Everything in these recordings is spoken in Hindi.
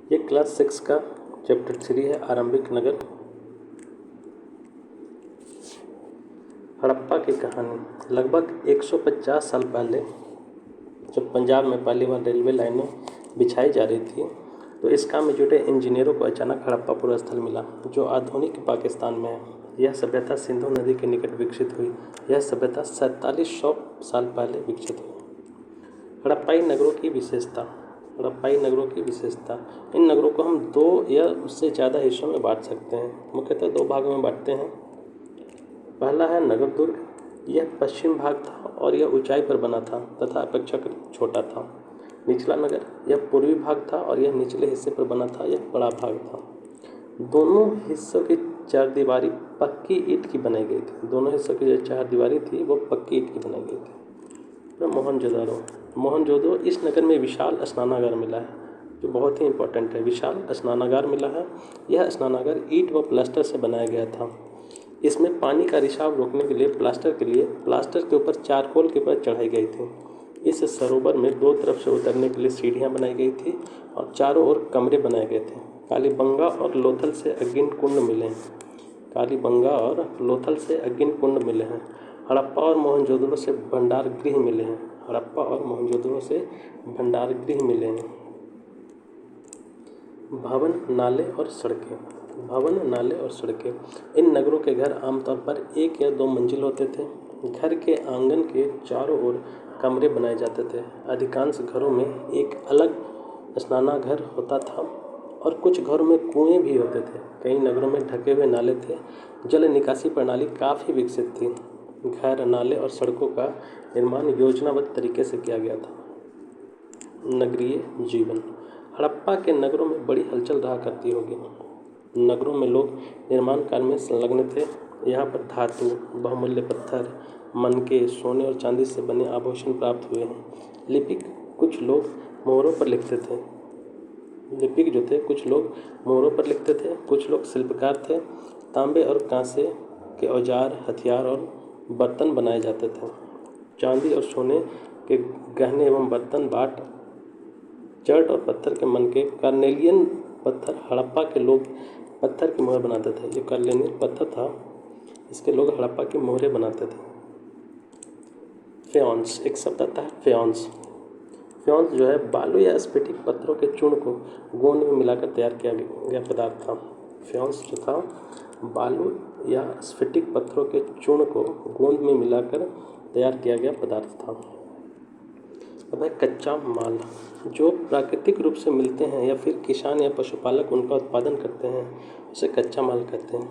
ये क्लास 6 का चैप्टर 3 है, आरंभिक नगर। हड़प्पा की कहानी। लगभग 150 साल पहले जब पंजाब में पहली बार रेलवे लाइनें बिछाई जा रही थी, तो इस काम में जुटे इंजीनियरों को अचानक हड़प्पा पूर्व स्थल मिला, जो आधुनिक पाकिस्तान में है। यह सभ्यता सिंधु नदी के निकट विकसित हुई। यह सभ्यता 4700 साल पहले विकसित हुई। हड़प्पाई नगरों की विशेषता। हड़प्पाई नगरों की विशेषता। इन नगरों को हम 2 या उससे ज़्यादा हिस्सों में बांट सकते हैं। मुख्यतः 2 भागों में बांटते हैं। पहला है नगर दुर्ग। यह पश्चिम भाग था और यह ऊंचाई पर बना था तथा अपेक्षाकृत छोटा था। निचला नगर। यह पूर्वी भाग था और यह निचले हिस्से पर बना था। यह बड़ा भाग था। दोनों हिस्सों की चारदीवारी पक्की ईंट की बनाई गई थी। दोनों हिस्सों की जो चारदीवारी थी वो पक्की ईंट की बनाई गई थी। फिर मोहनजोदड़ो। मोहनजोदड़ो, इस नगर में विशाल स्नानागार मिला है, जो बहुत ही इंपॉर्टेंट है। विशाल स्नानागार मिला है। यह स्नानागार ईंट व प्लास्टर से बनाया गया था। इसमें पानी का रिसाव रोकने के लिए प्लास्टर के ऊपर चारकोल की परत चढ़ाई गई थी। इस सरोवर में 2 तरफ से उतरने के लिए सीढ़ियां बनाई गई थी और चारों ओर कमरे बनाए गए थे। कालीबंगा और लोथल से अग्नि कुंड मिले हैं। कालीबंगा और लोथल से अग्नि कुंड मिले हैं। हड़प्पा और मोहनजोदड़ो से भंडार गृह मिले हैं। हड़प्पा और मोहनजोदड़ो से भंडार गृह मिले हैं। भवन, नाले और सड़कें। भवन, नाले और सड़कें। इन नगरों के घर आमतौर पर 1 या 2 मंजिल होते थे। घर के आंगन के चारों ओर कमरे बनाए जाते थे। अधिकांश घरों में एक अलग स्नानाघर होता था और कुछ घरों में कुएं भी होते थे। कई नगरों में ढके हुए नाले थे। जल निकासी प्रणाली काफ़ी विकसित थी। घर, नाले और सड़कों का निर्माण योजनाबद्ध तरीके से किया गया था। नगरीय जीवन। हड़प्पा के नगरों में बड़ी हलचल रहा करती होगी। नगरों में लोग निर्माण कार्य में संलग्न थे। यहाँ पर धातु, बहुमूल्य पत्थर, मनके, सोने और चांदी से बने आभूषण प्राप्त हुए हैं। लिपिक, कुछ लोग मोहरों पर लिखते थे। लिपिक जो थे, कुछ लोग मोहरों पर लिखते थे, कुछ लोग शिल्पकार थे। तांबे और कांसे के औजार, हथियार और बर्तन बनाए जाते थे। चांदी और सोने के गहने एवं बर्तन, बाट, चर्ट और पत्थर के मनके। कार्नेलियन पत्थर। हड़प्पा के लोग पत्थर की मोहर बनाते थे। ये कार्नेलियन पत्थर था, इसके लोग हड़प्पा की मोहरें बनाते थे। फ्योन्स, एक शब्द आता है फ्योन्स। फ्योन्स जो है बालू या स्फटिक पत्थरों के चूर्ण को गोंद में मिलाकर तैयार किया गया पदार्थ था। फ्योन्स जो था बालू या स्फटिक पत्थरों के चूर्ण को गोंद में मिलाकर तैयार किया गया पदार्थ था। अब है कच्चा माल, जो प्राकृतिक रूप से मिलते हैं या फिर किसान या पशुपालक उनका उत्पादन करते हैं, उसे कच्चा माल कहते हैं।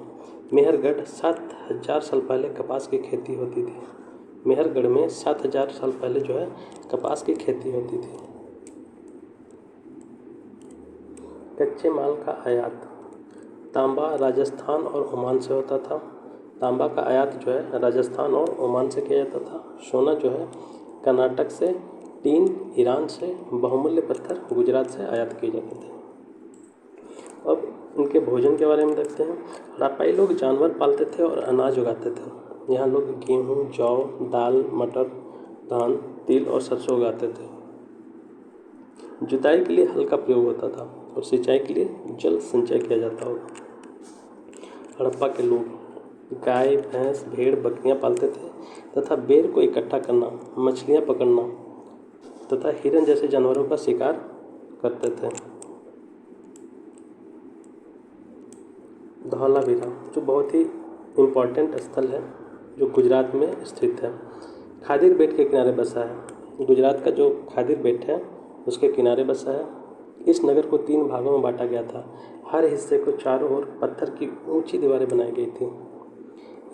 मेहरगढ़, 7000 साल पहले कपास की खेती होती थी। मेहरगढ़ में 7000 साल पहले जो है कपास की खेती होती थी। कच्चे माल का आयात। तांबा राजस्थान और ओमान से होता था। तांबा का आयात जो है राजस्थान और ओमान से किया जाता था। सोना जो है कर्नाटक से, टीन ईरान से, बहुमूल्य पत्थर गुजरात से आयात किए जाते थे। अब इनके भोजन के बारे में देखते हैं। हड़प्पाई लोग जानवर पालते थे और अनाज उगाते थे। यहाँ लोग गेहूँ, जौ, दाल, मटर, धान, तिल और सरसों उगाते थे। जुताई के लिए हल का प्रयोग होता था और सिंचाई के लिए जल संचय किया जाता होगा। हड़प्पा के लोग गाय, भैंस, भेड़, बकरियां पालते थे तथा बेर को इकट्ठा करना, मछलियां पकड़ना तथा हिरन जैसे जानवरों का शिकार करते थे। धौलावीरा, जो बहुत ही इम्पोर्टेंट स्थल है, जो गुजरात में स्थित है। खादिर बेट के किनारे बसा है। गुजरात का जो खादिर बेट है उसके किनारे बसा है। इस नगर को 3 भागों में बांटा गया था। हर हिस्से को चारों ओर पत्थर की ऊंची दीवारें बनाई गई थी।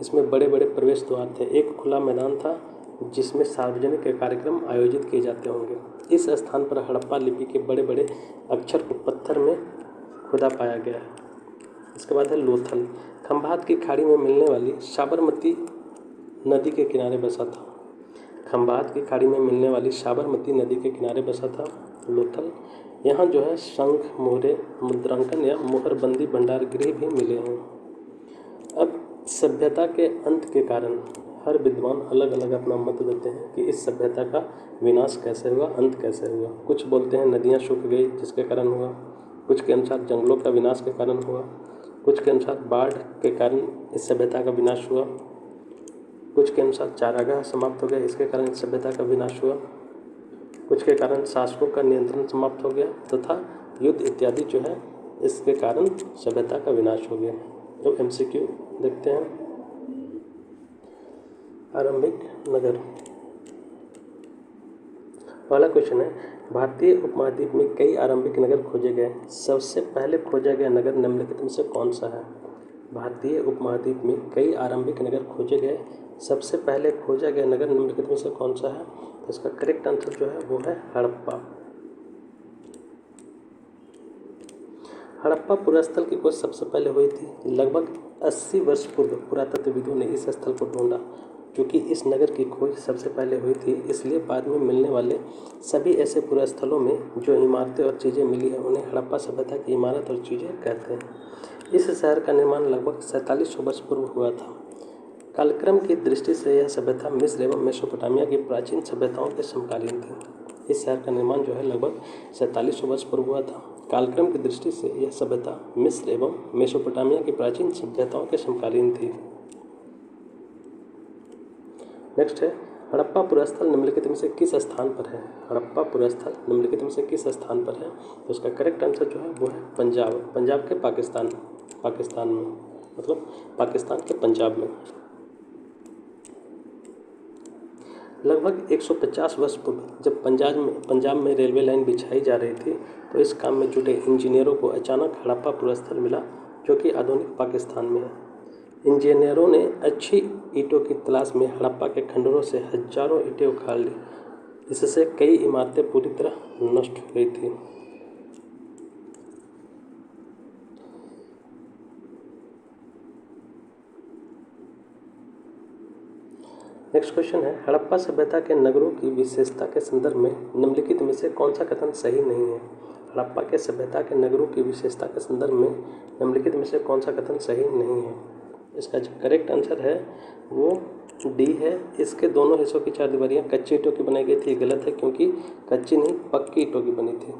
इसमें बड़े बड़े प्रवेश द्वार थे। एक खुला मैदान था जिसमें सार्वजनिक कार्यक्रम आयोजित किए जाते होंगे। इस स्थान पर हड़प्पा लिपि के बड़े बड़े अक्षर को पत्थर में खुदा पाया गया है। इसके बाद है लोथल। खंभात की खाड़ी में मिलने वाली साबरमती नदी के किनारे बसा था। खंभात की खाड़ी में मिलने वाली साबरमती नदी के किनारे बसा था लोथल। यहाँ जो है शंख, मोहरे, मुद्रांकन या मोहरबंदी भंडार गृह भी मिले हैं। अब सभ्यता के अंत के कारण हर विद्वान अलग अलग अपना मत देते हैं कि इस सभ्यता का विनाश कैसे हुआ, अंत कैसे हुआ। कुछ बोलते हैं नदियाँ सूख गई जिसके कारण हुआ, कुछ के अनुसार जंगलों का विनाश के कारण हुआ, कुछ के अनुसार बाढ़ के कारण इस सभ्यता का विनाश हुआ, कुछ के अनुसार चारागाह समाप्त हो गया, इसके कारण इस सभ्यता का विनाश हुआ, कुछ के कारण शासकों का नियंत्रण समाप्त हो गया तथा युद्ध इत्यादि जो है इसके कारण सभ्यता का विनाश हो गया। तो MCQ देखते हैं। आरंभिक नगर। पहला क्वेश्चन है, भारतीय उपमहाद्वीप में कई आरंभिक नगर खोजे गए, सबसे पहले खोजा गया नगर निम्नलिखित में से कौन सा है? भारतीय उपमहाद्वीप में कई आरंभिक नगर खोजे गए, सबसे पहले खोजा गया नगर निम्नलिखित में से कौन सा है? तो इसका करेक्ट आंसर जो है वो है हड़प्पा। हड़प्पा पुरास्थल की खोज सबसे पहले हुई थी लगभग 80 वर्ष पूर्व। पुरातत्वविदों ने इस स्थल को ढूंढा। क्योंकि इस नगर की खोज सबसे पहले हुई थी, इसलिए बाद में मिलने वाले सभी ऐसे पुरास्थलों में जो इमारतें और चीज़ें मिली हैं उन्हें हड़प्पा सभ्यता की इमारत और चीज़ें कहते हैं। इस शहर का निर्माण लगभग 4700 वर्ष पूर्व हुआ था। कालक्रम की दृष्टि से यह सभ्यता मिस्र एवं मेसोपोटामिया की प्राचीन सभ्यताओं के समकालीन थी। इस शहर का निर्माण जो है लगभग 4700 वर्ष पूर्व हुआ था। कालक्रम की दृष्टि से यह सभ्यता मिस्र एवं मेसोपोटामिया की प्राचीन सभ्यताओं के समकालीन थी। नेक्स्ट है, हड़प्पा पुरास्थल निम्नलिखित में से किस स्थान पर है? हड़प्पा पुरास्थल निम्नलिखित में से किस स्थान पर है? तो उसका करेक्ट आंसर जो है वो है पंजाब। पंजाब के पाकिस्तान में, मतलब पाकिस्तान के पंजाब में। लगभग 150 वर्ष पूर्व जब पंजाब में रेलवे लाइन बिछाई जा रही थी तो इस काम में जुटे इंजीनियरों को अचानक हड़प्पा पुरास्थल मिला जो कि आधुनिक पाकिस्तान में है। इंजीनियरों ने अच्छी ईंटों की तलाश में हड़प्पा के खंडरों से हजारों ईंटें उखाड़ ली। इससे कई इमारतें पूरी तरह नष्ट हो गई थी। नेक्स्ट क्वेश्चन है, हड़प्पा सभ्यता के नगरों की विशेषता के संदर्भ में निम्नलिखित में से कौन सा कथन सही नहीं है? हड़प्पा के सभ्यता के नगरों की विशेषता के संदर्भ में निम्नलिखित में से कौन सा कथन सही नहीं है? इसका जो करेक्ट आंसर है वो डी है। इसके दोनों हिस्सों की चारदीवारियाँ कच्ची ईंटों की बनाई गई थी। गलत है क्योंकि कच्ची नहीं पक्की ईंटों की बनी थी।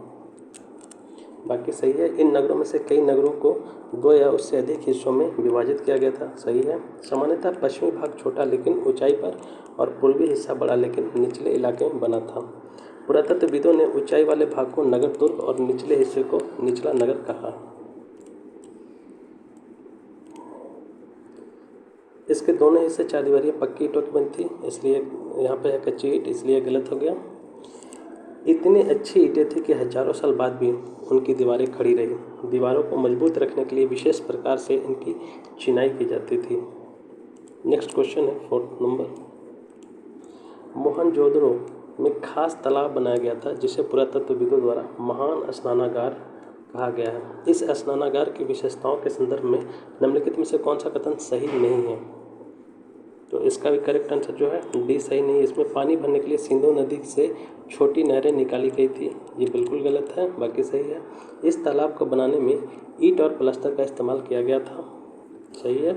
बाकी सही है। इन नगरों में से कई नगरों को 2 या उससे अधिक हिस्सों में विभाजित किया गया था। सही है। सामान्यतः पश्चिमी भाग छोटा लेकिन ऊंचाई पर और पूर्वी हिस्सा बड़ा लेकिन निचले इलाके में बना था। पुरातत्वविदों ने ऊंचाई वाले भाग को नगर दुर्ग और निचले हिस्से को निचला नगर कहा। इसके दोनों हिस्से चारदीवारियाँ पक्की ईंटों की बनी थी, इसलिए यहाँ पे है कच्ची ईंट, इसलिए गलत हो गया। इतनी अच्छी ईंटें थी कि हजारों साल बाद भी उनकी दीवारें खड़ी रही। दीवारों को मजबूत रखने के लिए विशेष प्रकार से इनकी चिनाई की जाती थी। नेक्स्ट क्वेश्चन है 4th नंबर। मोहनजोदड़ो में खास तालाब बनाया गया था जिसे पुरातत्वविदों द्वारा महान स्नानागार कहा गया है। इस स्नानागार की विशेषताओं के संदर्भ में निम्नलिखित में से कौन सा कथन सही नहीं है? तो इसका भी करेक्ट आंसर जो है डी सही नहीं है। इसमें पानी भरने के लिए सिंधु नदी से छोटी नहरें निकाली गई थी, ये बिल्कुल गलत है। बाकी सही है। इस तालाब को बनाने में ईंट और प्लास्टर का इस्तेमाल किया गया था। सही है।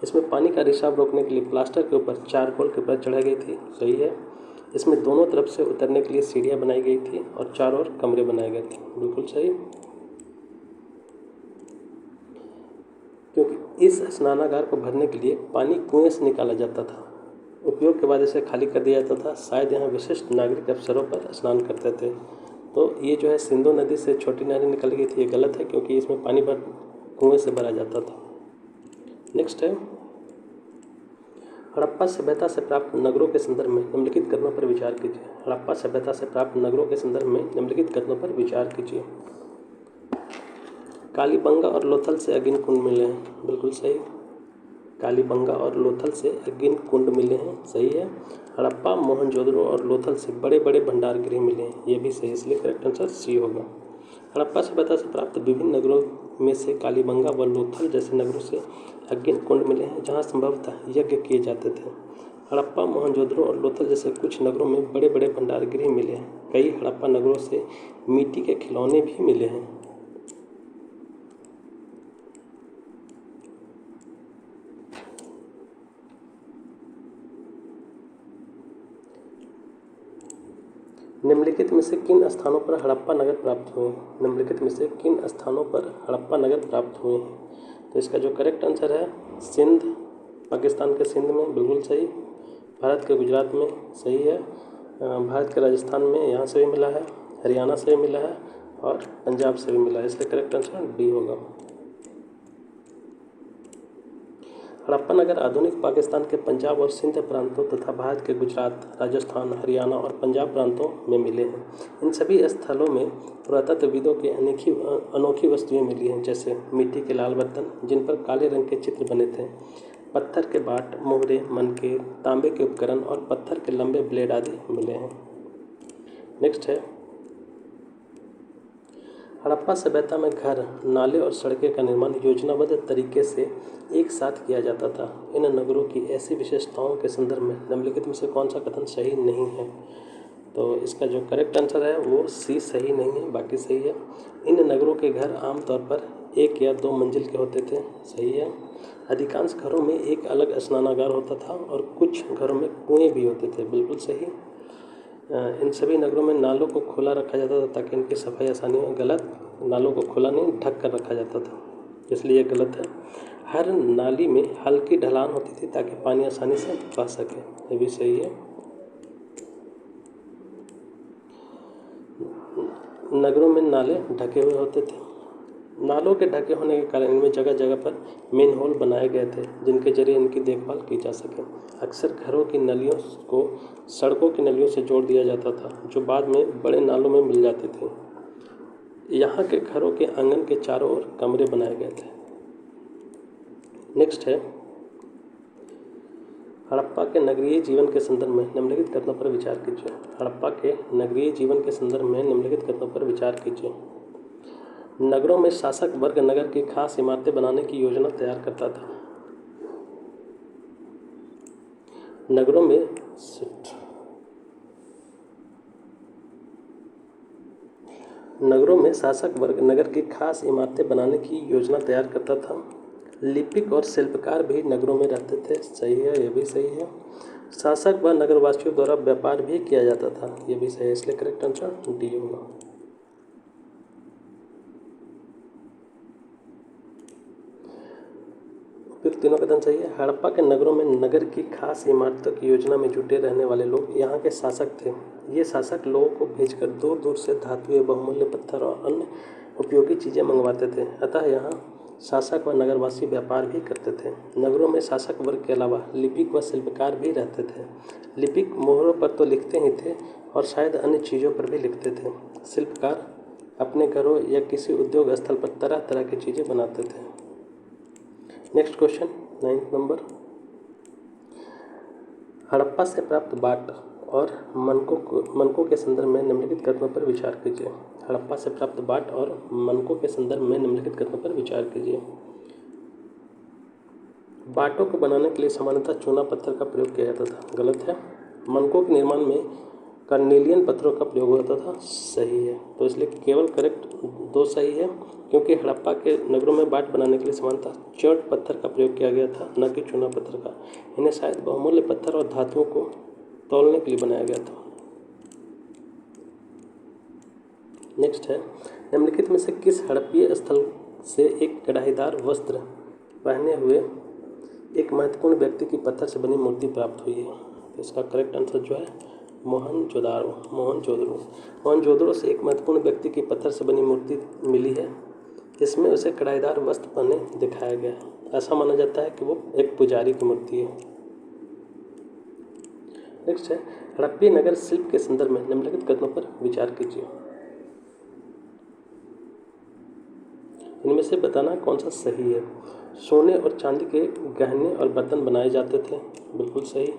इसमें पानी का रिसाव रोकने के लिए प्लास्टर के ऊपर चारकोल की परत चढ़ाई गई थी। सही है। इसमें दोनों तरफ से उतरने के लिए सीढ़ियाँ बनाई गई थी और चारों ओर कमरे बनाए गए थे। बिल्कुल सही। क्योंकि इस स्नानागार को भरने के लिए पानी कुएं से निकाला जाता था। उपयोग के बाद इसे खाली कर दिया जाता था। शायद यहाँ विशिष्ट नागरिक अवसरों पर स्नान करते थे। तो ये जो है सिंधु नदी से छोटी नहरें निकाली गई थी, ये गलत है क्योंकि इसमें पानी कुएं से भरा जाता था। नेक्स्ट है, हड़प्पा सभ्यता से प्राप्त नगरों के संदर्भ में निम्नलिखित कथनों पर विचार कीजिए। हड़प्पा सभ्यता से प्राप्त नगरों के संदर्भ में निम्नलिखित कथनों पर विचार कीजिए। कालीबंगा और लोथल से अग्नि कुंड मिले हैं। बिल्कुल सही। कालीबंगा और लोथल से अग्नि कुंड मिले हैं। सही है। हड़प्पा, मोहनजोदड़ो और लोथल से बड़े बड़े भंडार गृह मिले हैं। ये भी सही, इसलिए करेक्ट आंसर सी होगा। हड़प्पा सभ्यता से प्राप्त विभिन्न नगरों में से कालीबंगा व लोथल जैसे नगरों से अग्नि कुंड मिले हैं जहाँ संभवतः यज्ञ किए जाते थे। हड़प्पा, मोहनजोदड़ो और लोथल जैसे कुछ नगरों में बड़े बड़े भंडार गृह मिले हैं। कई हड़प्पा नगरों से मिट्टी के खिलौने भी मिले हैं। निम्नलिखित में से किन स्थानों पर हड़प्पा नगर प्राप्त हुए हैं? निम्नलिखित में से किन स्थानों पर हड़प्पा नगर प्राप्त हुए हैं? तो इसका जो करेक्ट आंसर है सिंध, पाकिस्तान के सिंध में, बिल्कुल सही। भारत के गुजरात में, सही है। भारत के राजस्थान में, यहाँ से भी मिला है, हरियाणा से भी मिला है और पंजाब से भी मिला है, इसलिए करेक्ट आंसर डी होगा। हड़प्पा नगर आधुनिक पाकिस्तान के पंजाब और सिंध प्रांतों तथा भारत के गुजरात, राजस्थान, हरियाणा और पंजाब प्रांतों में मिले हैं। इन सभी स्थलों में पुरातत्वविदों की अनोखी वस्तुएं मिली हैं, जैसे मिट्टी के लाल बर्तन जिन पर काले रंग के चित्र बने थे, पत्थर के बाट, मोहरे, मनके, तांबे के उपकरण और पत्थर के लंबे ब्लेड आदि मिले हैं। नेक्स्ट है, हड़प्पा सभ्यता में घर, नाले और सड़कें का निर्माण योजनाबद्ध तरीके से एक साथ किया जाता था। इन नगरों की ऐसी विशेषताओं के संदर्भ में निम्नलिखित में से कौन सा कथन सही नहीं है? तो इसका जो करेक्ट आंसर है वो सी सही नहीं है, बाकी सही है। इन नगरों के घर आमतौर पर 1 या 2 मंजिल के होते थे, सही है। अधिकांश घरों में एक अलग स्नानागार होता था और कुछ घरों में कुएं भी होते थे, बिल्कुल सही। इन सभी नगरों में नालों को खुला रखा जाता था ताकि इनकी सफाई आसानी हो। गलत, नालों को खुला नहीं, ढक कर रखा जाता था, इसलिए ये गलत है। हर नाली में हल्की ढलान होती थी ताकि पानी आसानी से बह सके, ये भी सही है। नगरों में नाले ढके हुए होते थे। नालों के ढके होने के कारण इनमें जगह जगह पर मेन होल बनाए गए थे जिनके जरिए इनकी देखभाल की जा सके। अक्सर घरों की नलियों को सड़कों की नलियों से जोड़ दिया जाता था, जो बाद में बड़े नालों में मिल जाते थे। यहाँ के घरों के आंगन के चारों ओर कमरे बनाए गए थे। नेक्स्ट है, हड़प्पा के नगरीय जीवन के संदर्भ में निम्नलिखित कथनों पर विचार कीजिए। हड़प्पा के नगरीय जीवन के संदर्भ में निम्नलिखित कथनों पर विचार कीजिए। नगरों में शासक वर्ग नगर की खास इमारतें बनाने की योजना तैयार करता था। नगरों में शासक वर्ग नगर की खास इमारतें बनाने की योजना तैयार करता था। लिपिक और शिल्पकार भी नगरों में रहते थे, सही है, ये भी सही है। शासक व नगरवासियों द्वारा व्यापार भी किया जाता था, ये भी सही है, इसलिए करेक्ट आंसर डी होगा। फिर तीनों कथन सही है। हड़प्पा के नगरों में नगर की खास इमारतों की योजना में जुटे रहने वाले लोग यहाँ के शासक थे। ये शासक लोगों को भेजकर दूर दूर से धातु, बहुमूल्य पत्थर और अन्य उपयोगी चीज़ें मंगवाते थे, अतः यहाँ शासक व नगरवासी व्यापार भी करते थे। नगरों में शासक वर्ग के अलावा लिपिक व शिल्पकार भी रहते थे। लिपिक मोहरों पर तो लिखते ही थे और शायद अन्य चीज़ों पर भी लिखते थे। शिल्पकार अपने घरों या किसी उद्योग स्थल पर तरह तरह की चीज़ें बनाते थे। Next question 9th number, Harappa से प्राप्त बाट और मनकों के संदर्भ में निम्नलिखित कथनों पर विचार कीजिए। हड़प्पा से प्राप्त बाट और मनकों के संदर्भ में निम्नलिखित कथनों पर विचार कीजिए। बाटों को बनाने के लिए सामान्यतः चूना पत्थर का प्रयोग किया जाता था, गलत है। मनकों के निर्माण में कार्नेलियन पत्थरों का प्रयोग होता था, सही है। तो इसलिए केवल करेक्ट 2 सही है, क्योंकि हड़प्पा के नगरों में बाट बनाने के लिए सामान्यतः चर्ट पत्थर का प्रयोग किया गया था, न कि चूना पत्थर का। इन्हें शायद बहुमूल्य पत्थर और धातुओं को तौलने के लिए बनाया गया था। नेक्स्ट है, निम्नलिखित में से किस हड़प्पीय स्थल से एक कढ़ाईदार वस्त्र पहने हुए एक महत्वपूर्ण व्यक्ति की पत्थर से बनी मूर्ति प्राप्त हुई है? तो इसका करेक्ट आंसर जो है मोहनजोदड़ो से एक महत्वपूर्ण व्यक्ति की पत्थर से बनी मूर्ति मिली है, जिसमें उसे कढ़ाईदार वस्त्र पहने दिखाया गया है। ऐसा माना जाता है कि वो एक पुजारी की मूर्ति है। नेक्स्ट है, हड़प्पीय नगर शिल्प के संदर्भ में निम्नलिखित कथनों पर विचार कीजिए। इनमें से बताना कौन सा सही है। सोने और चांदी के गहने और बर्तन बनाए जाते थे, बिल्कुल सही।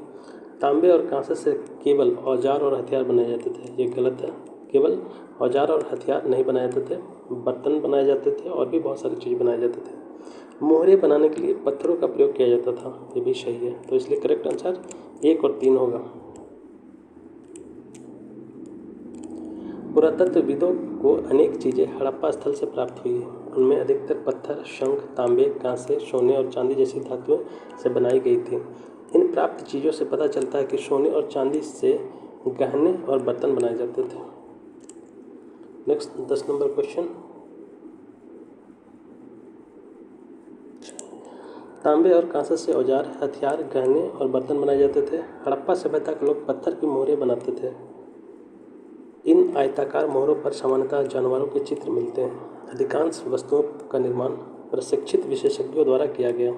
तांबे और कांसे से केवल औजार और हथियार बनाए जाते थे, ये गलत है। केवल औजार और हथियार नहीं बनाए जाते थे, बर्तन बनाए जाते थे और भी बहुत सारी चीज़ बनाए जाते थे। मोहरे बनाने के लिए पत्थरों का प्रयोग किया जाता था, ये भी सही है। तो इसलिए करेक्ट आंसर 1 और 3 होगा। पुरातत्वविदों को अनेक चीज़ें हड़प्पा स्थल से प्राप्त हुई है। उनमें अधिकतर पत्थर, शंख, तांबे, कांसे, सोने और चांदी जैसी धातुओं से बनाई गई थी। इन प्राप्त चीज़ों से पता चलता है कि सोने और चांदी से गहने और बर्तन बनाए जाते थे। नेक्स्ट 10 नंबर क्वेश्चन, तांबे और कांसे से औजार, हथियार, गहने और बर्तन बनाए जाते थे। हड़प्पा सभ्यता के लोग पत्थर की मोहरें बनाते थे। इन आयताकार मोहरों पर सामान्यतः जानवरों के चित्र मिलते हैं। अधिकांश वस्तुओं का निर्माण प्रशिक्षित विशेषज्ञों द्वारा किया गया।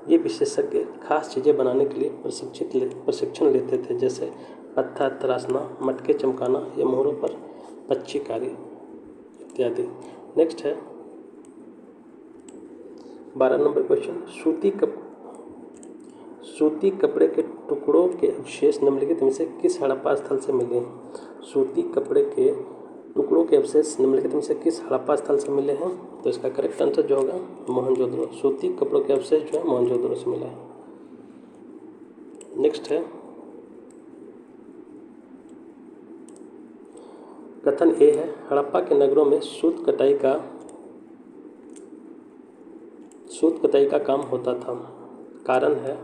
ये विशेषज्ञ खास चीज़ें बनाने के लिए प्रशिक्षण लेते थे, जैसे पत्थर तराशना, मटके चमकाना या मोहरों पर पच्चीकारी इत्यादि। नेक्स्ट है 12 नंबर क्वेश्चन, सूती कपड़े के टुकड़ों के अवशेष निम्नलिखित में से किस हड़प्पा स्थल से मिले हैं। सूती कपड़े के टुकड़ों के अवशेष निम्नलिखित में से किस हड़प्पा स्थल से मिले हैं। तो इसका करेक्ट आंसर जो होगा मोहनजोदड़ो। सूती कपड़ों के अवशेष जो है मोहनजोदड़ो से मिला है। नेक्स्ट है कथन ए है, हड़प्पा के नगरों में सूत कताई का काम होता था। कारण है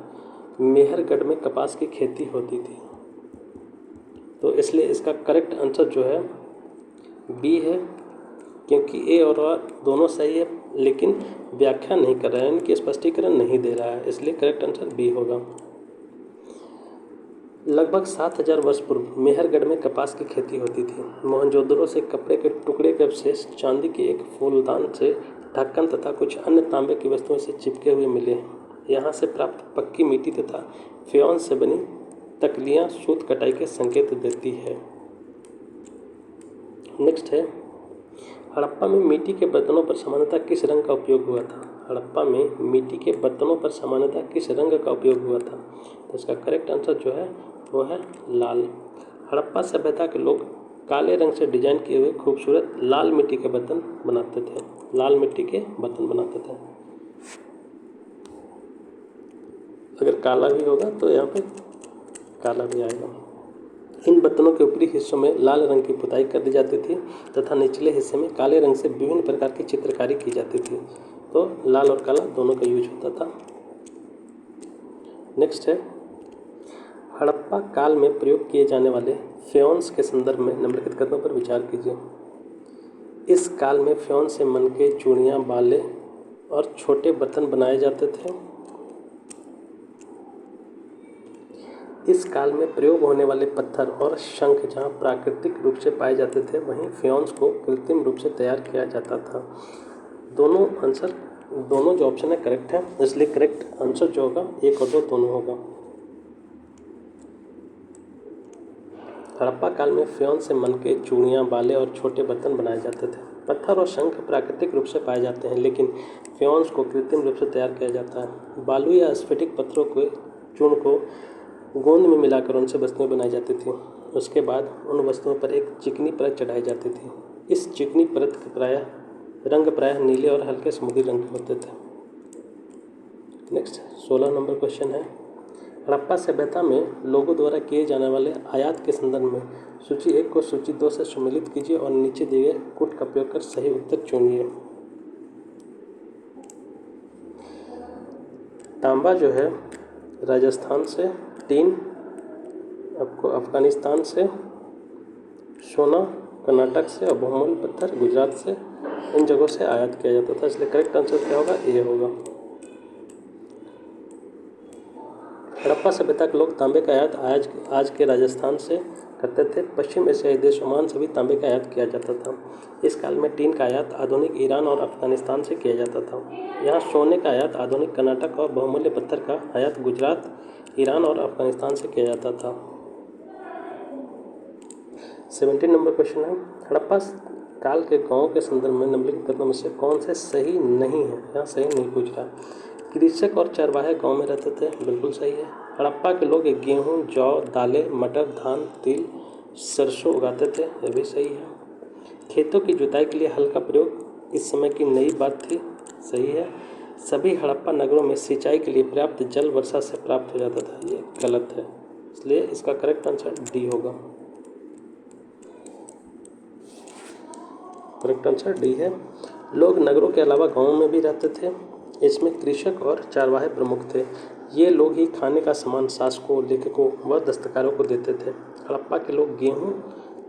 मेहरगढ़ में कपास की खेती होती थी। तो इसलिए इसका करेक्ट आंसर जो है बी है, क्योंकि ए और आर दोनों सही है, लेकिन व्याख्या नहीं कर रहा है, इनकी स्पष्टीकरण नहीं दे रहा है, इसलिए करेक्ट आंसर बी होगा। लगभग 7000 वर्ष पूर्व मेहरगढ़ में कपास की खेती होती थी। मोहनजोदड़ो से कपड़े के टुकड़े के अवशेष, चांदी के एक फूलदान से ढक्कन तथा कुछ अन्य तांबे की वस्तुओं से चिपके हुए मिले हैं। यहाँ से प्राप्त पक्की मिट्टी तथा फ्योन्स से बनी तकलियाँ सूत कटाई के संकेत देती है। नेक्स्ट है हड़प्पा में मिट्टी के बर्तनों पर सामान्यतः किस रंग का उपयोग हुआ था। हड़प्पा में मिट्टी के बर्तनों पर सामान्यतः किस रंग का उपयोग हुआ था। तो इसका करेक्ट आंसर जो है वो है लाल। हड़प्पा सभ्यता के लोग काले रंग से डिजाइन किए हुए खूबसूरत लाल मिट्टी के बर्तन बनाते थे। अगर काला भी होगा तो यहाँ पे काला भी आएगा। इन बर्तनों के ऊपरी हिस्सों में लाल रंग की पुताई कर दी जाती थी तथा निचले हिस्से में काले रंग से विभिन्न प्रकार की चित्रकारी की जाती थी। तो लाल और काला दोनों का यूज होता था। नेक्स्ट है हड़प्पा काल में प्रयोग किए जाने वाले फ्योन्स के संदर्भ में निम्नलिखित कथनों पर विचार कीजिए। इस काल में फ्योन से मनके, चूड़ियाँ, बाले और छोटे बर्तन बनाए जाते थे। इस काल में प्रयोग होने वाले पत्थर और शंख जहाँ प्राकृतिक रूप से पाए जाते थे, वहीं फ्योन्स को कृत्रिम रूप से तैयार किया जाता था। दोनों जो ऑप्शन है करेक्ट है, इसलिए करेक्ट आंसर जो होगा 1 और 2 दोनों होगा। हड़प्पा काल में फ्योन से मनके, चूड़ियाँ, बाले और छोटे बर्तन बनाए जाते थे। पत्थर और शंख प्राकृतिक रूप से पाए जाते हैं, लेकिन फ्योन्स को कृत्रिम रूप से तैयार किया जाता है। बालू या स्फटिक पत्थरों के चूर्ण को गोंद में मिलाकर उनसे वस्तुएं बनाई जाती थी। उसके बाद उन वस्तुओं पर एक चिकनी परत चढ़ाई जाती थी। इस चिकनी परत के रंग प्रायः नीले और हल्के समुद्री रंग के होते थे। नेक्स्ट 16 नंबर क्वेश्चन है हड़प्पा सभ्यता में लोगों द्वारा किए जाने वाले आयात के संदर्भ में सूची 1 को सूची 2 से सम्मिलित कीजिए और नीचे दिए गए कूट का प्रयोग कर सही उत्तर चुनिए। तांबा जो है राजस्थान से, टीन आपको अफगानिस्तान से, सोना कर्नाटक से और बहुमूल्य पत्थर गुजरात से, इन जगहों से आयात किया जाता था, इसलिए करेक्ट आंसर क्या होगा, ए होगा। हड़प्पा सभ्यता के लोग तांबे का आयात आज के राजस्थान से करते थे। पश्चिम एशियाई देश ओमान से भी तांबे का आयात किया जाता था। इस काल में टीन का आयात आधुनिक ईरान और अफगानिस्तान से किया जाता था। यहाँ सोने का आयात आधुनिक कर्नाटक और बहुमूल्य पत्थर का आयात गुजरात, ईरान और अफगानिस्तान से किया जाता था। 17 नंबर क्वेश्चन है हड़प्पा काल के गाँव के संदर्भ में निम्नलिखित कथनों में से कौन से सही नहीं है। यहाँ सही नहीं पूछ रहा। कृषक और चरवाहे गांव में रहते थे, बिल्कुल सही है। हड़प्पा के लोग गेहूं, जौ, दालें, मटर, धान, तिल, सरसों उगाते थे, यह भी सही है। खेतों की जुताई के लिए हल का प्रयोग इस समय की नई बात थी, सही है। सभी हड़प्पा नगरों में सिंचाई के लिए पर्याप्त जल वर्षा से प्राप्त हो जाता था, ये गलत है, इसलिए इसका करेक्ट आंसर डी होगा। करेक्ट आंसर डी है। लोग नगरों के अलावा गाँवों में भी रहते थे। इसमें कृषक और चरवाहे प्रमुख थे। ये लोग ही खाने का सामान शासकों, लेखकों व दस्तकारों को देते थे। हड़प्पा के लोग गेहूं,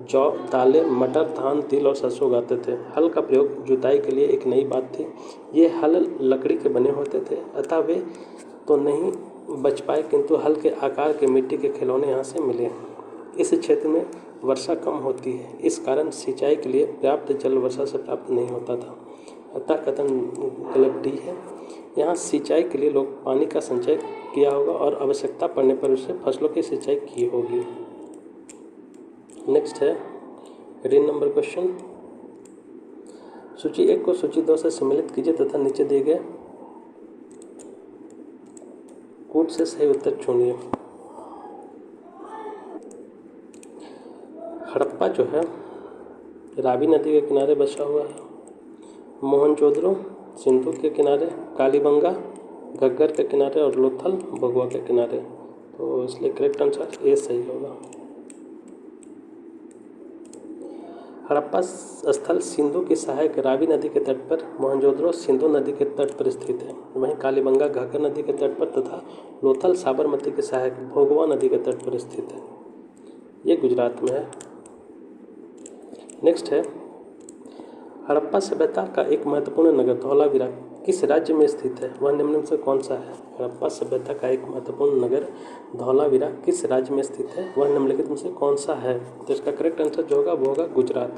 जौ, दालें, मटर, धान, तिल और सरसों उगाते थे। हल का प्रयोग जुताई के लिए एक नई बात थी। ये हल लकड़ी के बने होते थे, अतः वे तो नहीं बच पाए, किंतु हल के आकार के मिट्टी के खिलौने यहाँ से मिले। इस क्षेत्र में वर्षा कम होती है, इस कारण सिंचाई के लिए पर्याप्त जल वर्षा से प्राप्त नहीं होता था, अतः कथन गलत डी है। यहाँ सिंचाई के लिए लोग पानी का संचय किया होगा और आवश्यकता पड़ने पर उससे फसलों की सिंचाई की होगी। नेक्स्ट है रीड नंबर क्वेश्चन। सूची 1 को सूची 2 से सम्मिलित कीजिए तथा नीचे दिए गए कूट से सही उत्तर चुनिए। हड़प्पा जो है रावी नदी के किनारे बसा हुआ है। मोहनजोदड़ो सिंधु के किनारे, कालीबंगा घग्गर के किनारे और लोथल भगवा के किनारे। तो इसलिए करेक्ट आंसर ए सही होगा। हड़प्पा स्थल सिंधु की सहायक रावी नदी के तट पर, मोहनजोदड़ो सिंधु नदी के तट पर स्थित है। वहीं कालीबंगा घग्गर नदी के तट पर तथा लोथल साबरमती के सहायक भोगवा नदी के तट पर स्थित है। ये गुजरात में है। नेक्स्ट है हड़प्पा सभ्यता का एक महत्वपूर्ण नगर धौलावीरा किस राज्य में स्थित है? वह निम्न में से कौन सा है? हड़प्पा सभ्यता का एक महत्वपूर्ण नगर धौलावीरा किस राज्य में स्थित है? वह निम्नलिखित में से कौन सा है? तो इसका करेक्ट आंसर जो होगा वो होगा गुजरात।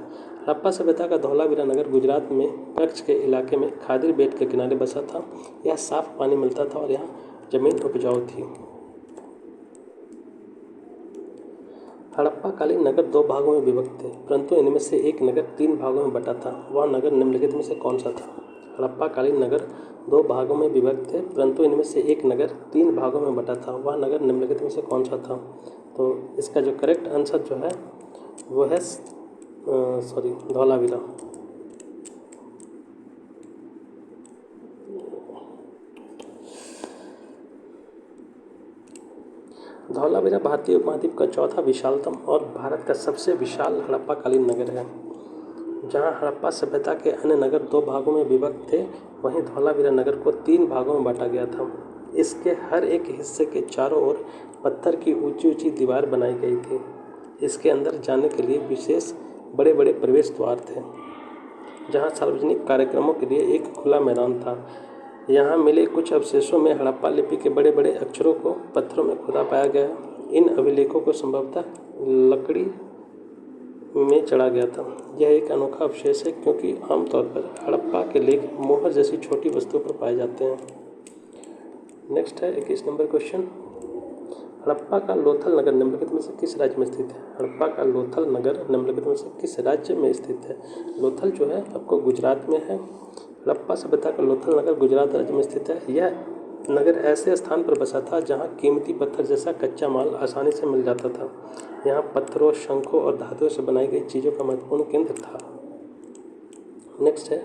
हड़प्पा सभ्यता का धौलावीरा नगर गुजरात में कच्छ के इलाके में खादिर बेट के किनारे बसा था। यह साफ पानी मिलता था और यहाँ जमीन उपजाऊ थी। हड़प्पाकालीन नगर 2 भागों में विभक्त थे, परंतु इनमें से एक नगर 3 भागों में बटा था। वह नगर निम्नलिखित में से कौन सा था? हड़प्पाकालीन नगर 2 भागों में विभक्त थे, परंतु इनमें से एक नगर 3 भागों में बटा था। वह नगर निम्नलिखित में से कौन सा था? तो इसका जो करेक्ट आंसर जो है वो है धौलावीरा। धौलावीरा भारतीय उपमहाद्वीप का चौथा विशालतम और भारत का सबसे विशाल हड़प्पाकालीन नगर है। जहां हड़प्पा सभ्यता के अन्य नगर 2 भागों में विभक्त थे, वहीं धौलावीरा नगर को 3 भागों में बांटा गया था। इसके हर एक हिस्से के चारों ओर पत्थर की ऊंची ऊंची दीवार बनाई गई थी। इसके अंदर जाने के लिए विशेष बड़े बड़े प्रवेश द्वार थे, जहां सार्वजनिक कार्यक्रमों के लिए एक खुला मैदान था। यहाँ मिले कुछ अवशेषों में हड़प्पा लिपि के बड़े बड़े अक्षरों को पत्थरों में खुदा पाया गया। इन अभिलेखों को संभवतः लकड़ी में चढ़ा गया था। यह एक अनोखा अवशेष है क्योंकि आमतौर पर हड़प्पा के लेख मोहर जैसी छोटी वस्तुओं पर पाए जाते हैं। नेक्स्ट है 21 नंबर क्वेश्चन। हड़प्पा का लोथल नगर निम्नलिखित में से किस राज्य में स्थित है? हड़प्पा का लोथल नगर निम्नलिखित में से किस राज्य में स्थित है? लोथल जो है आपको गुजरात में है। हड़प्पा सभ्यता का लोथल नगर गुजरात राज्य में स्थित है। यह नगर ऐसे स्थान पर बसा था जहां कीमती पत्थर जैसा कच्चा माल आसानी से मिल जाता था। यहाँ पत्थरों, शंखों और धातुओं से बनाई गई चीज़ों का महत्वपूर्ण केंद्र था। नेक्स्ट है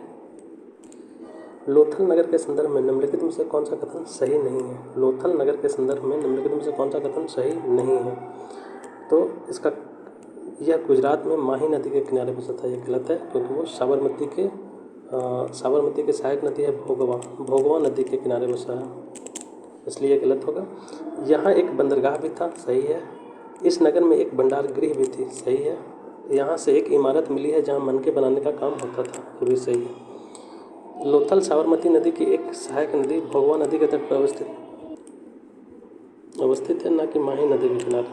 लोथल नगर के संदर्भ में निम्नलिखित में से कौन सा कथन सही नहीं है? लोथल नगर के संदर्भ में निम्नलिखित में से कौन सा कथन सही नहीं है? तो इसका यह गुजरात में माही नदी के किनारे बसा था। यह गलत है क्योंकि वो साबरमती के सहायक नदी है भोगवा नदी के किनारे बसा है, इसलिए यह गलत होगा। यहाँ एक बंदरगाह भी था, सही है। इस नगर में एक भंडार गृह भी थी, सही है। यहाँ से एक इमारत मिली है जहाँ मनके बनाने का काम होता था, ये भी सही है। लोथल साबरमती नदी की एक सहायक नदी भोगवा नदी के तट पर अवस्थित है, न कि माही नदी के किनारे।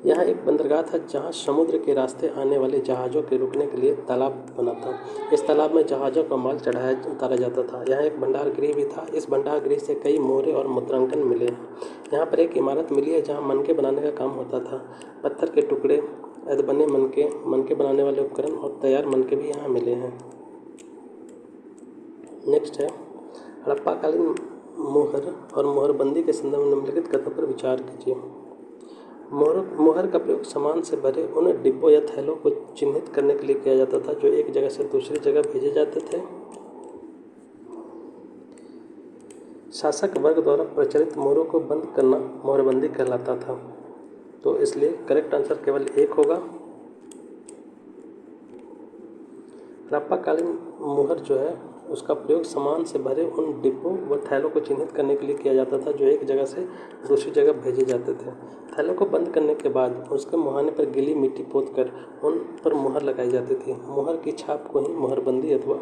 यहाँ एक बंदरगाह था जहाँ समुद्र के रास्ते आने वाले जहाज़ों के रुकने के लिए तालाब बना था। इस तालाब में जहाज़ों का माल उतारा जाता था। यहाँ एक भंडार गृह भी था। इस भंडार गृह से कई मोहरे और मुद्रांकन मिले हैं। यहाँ पर एक इमारत मिली है जहाँ मनके बनाने का काम होता था। पत्थर के टुकड़े, अधबने मनके बनाने वाले उपकरण और तैयार मनके भी यहाँ मिले हैं। नेक्स्ट है हड़प्पाकालीन मोहर और मोहरबंदी के संदर्भ में निम्नलिखित कथनों पर विचार कीजिए। मोहर का प्रयोग सामान से भरे उन डिब्बों या थैलों को चिन्हित करने के लिए किया जाता था जो एक जगह से दूसरी जगह भेजे जाते थे। शासक वर्ग द्वारा प्रचलित मोहरों को बंद करना मोहरबंदी कहलाता था। तो इसलिए करेक्ट आंसर केवल एक होगा। हड़प्पाकालीन मोहर जो है उसका प्रयोग सामान से भरे उन डिब्बों व थैलों को चिन्हित करने के लिए किया जाता था जो एक जगह से दूसरी जगह भेजे जाते थे। थैलों को बंद करने के बाद उसके मुहाने पर गीली मिट्टी पोत कर उन पर मुहर लगाई जाती थी। मुहर की छाप को ही मुहरबंदी अथवा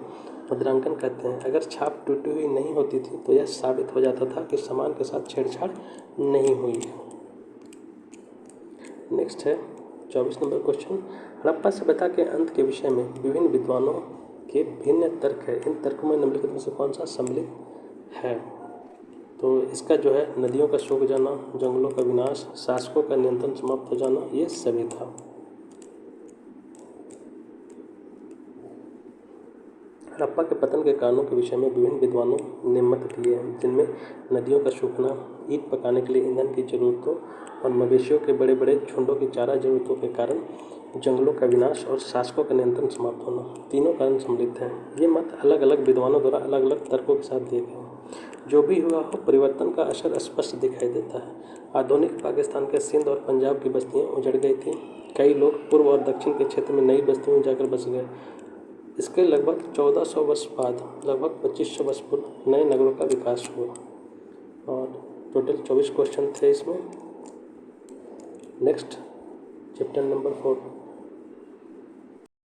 मुद्रांकन कहते हैं। अगर छाप टूटी हुई नहीं होती थी तो यह साबित हो जाता था कि सामान के साथ छेड़छाड़ नहीं हुई है। नेक्स्ट है 24 नंबर क्वेश्चन। हड़प्पा सभ्यता के अंत के विषय में विभिन्न विद्वानों के भिन्न तर्क है। इन तर्कों में निम्नलिखित में से कौन सा सम्मिलित है? तो इसका जो है नदियों का सूख जाना, जंगलों का विनाश, शासकों का नियंत्रण समाप्त हो जाना, ये सभी था। हड़प्पा के पतन के कारणों के विषय में विभिन्न विद्वानों ने मत दिए हैं, जिनमें नदियों का सूखना, ईंट पकाने के लिए ईंधन की जरूरतों और मवेशियों के बड़े बड़े झुंडों की चारा जरूरतों के कारण जंगलों का विनाश और शासकों का नियंत्रण समाप्त होना, तीनों कारण सम्मिलित हैं। ये मत अलग अलग विद्वानों द्वारा अलग अलग तर्कों के साथ दिए गए हैं। जो भी हुआ हो, परिवर्तन का असर स्पष्ट दिखाई देता है। आधुनिक पाकिस्तान के सिंध और पंजाब की बस्तियाँ उजड़ गई थीं। कई लोग पूर्व और दक्षिण के क्षेत्र में नई बस्तियों में जाकर बस गए। इसके लगभग 1400 वर्ष बाद लगभग 2500 वर्ष पूर्व नए नगरों का विकास हुआ। और टोटल 24 क्वेश्चन थे इसमें। Next chapter number 4।